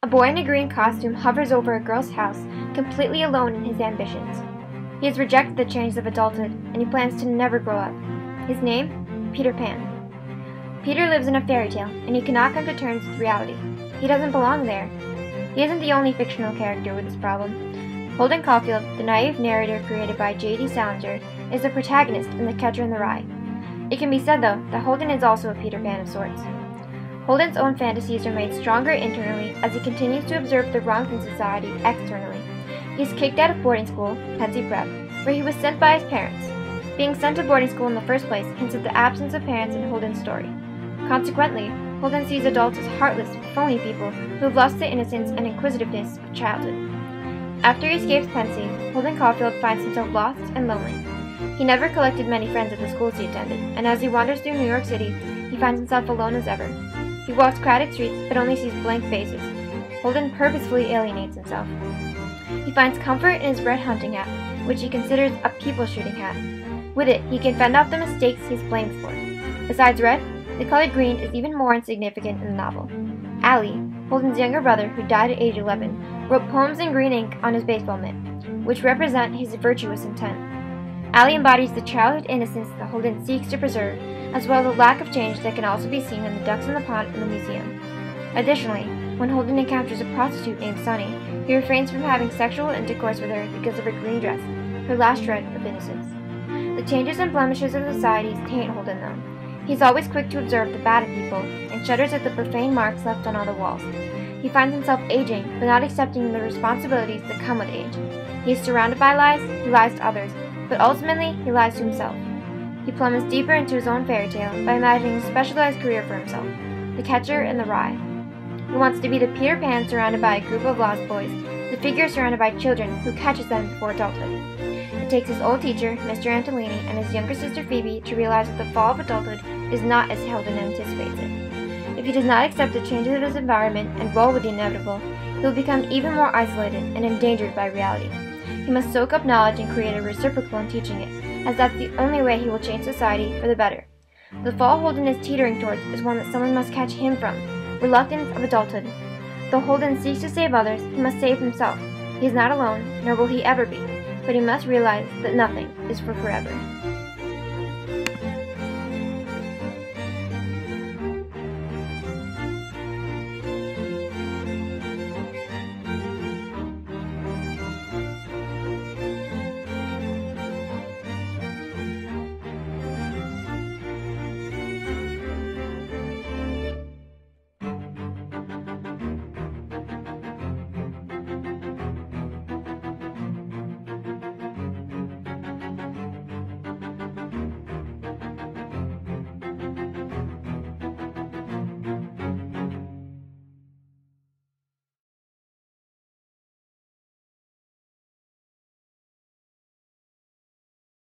A boy in a green costume hovers over a girl's house, completely alone in his ambitions. He has rejected the changes of adulthood, and he plans to never grow up. His name? Peter Pan. Peter lives in a fairy tale, and he cannot come to terms with reality. He doesn't belong there. He isn't the only fictional character with this problem. Holden Caulfield, the naive narrator created by J.D. Salinger, is the protagonist in The Catcher in the Rye. It can be said, though, that Holden is also a Peter Pan of sorts. Holden's own fantasies are made stronger internally as he continues to observe the wrongs in society externally. He is kicked out of boarding school, Pencey Prep, where he was sent by his parents. Being sent to boarding school in the first place hints at the absence of parents in Holden's story. Consequently, Holden sees adults as heartless, phony people who have lost the innocence and inquisitiveness of childhood. After he escapes Pencey, Holden Caulfield finds himself lost and lonely. He never collected many friends at the schools he attended, and as he wanders through New York City, he finds himself alone as ever. He walks crowded streets but only sees blank faces. Holden purposefully alienates himself. He finds comfort in his red hunting hat, which he considers a people-shooting hat. With it, he can fend off the mistakes he is blamed for. Besides red, the color green is even more insignificant in the novel. Allie, Holden's younger brother who died at age 11, wrote poems in green ink on his baseball mitt, which represent his virtuous intent. Allie embodies the childhood innocence that Holden seeks to preserve, as well as the lack of change that can also be seen in the ducks in the pond in the museum. Additionally, when Holden encounters a prostitute named Sunny, he refrains from having sexual intercourse with her because of her green dress, her last shred of innocence. The changes and blemishes of society taint Holden, though. He is always quick to observe the bad in people and shudders at the profane marks left on all the walls. He finds himself aging, but not accepting the responsibilities that come with age. He is surrounded by lies, he lies to others, but ultimately he lies to himself. He plummets deeper into his own fairy tale by imagining a specialized career for himself, the catcher in the rye. He wants to be the Peter Pan surrounded by a group of lost boys, the figure surrounded by children who catches them before adulthood. It takes his old teacher, Mr. Antolini, and his younger sister Phoebe to realize that the fall of adulthood is not as Holden anticipates it. If he does not accept the changes of his environment and roll with the inevitable, he will become even more isolated and endangered by reality. He must soak up knowledge and create a reciprocal in teaching it, as that's the only way he will change society for the better. The fall Holden is teetering towards is one that someone must catch him from, reluctance of adulthood. Though Holden seeks to save others, he must save himself. He is not alone, nor will he ever be, but he must realize that nothing is for forever.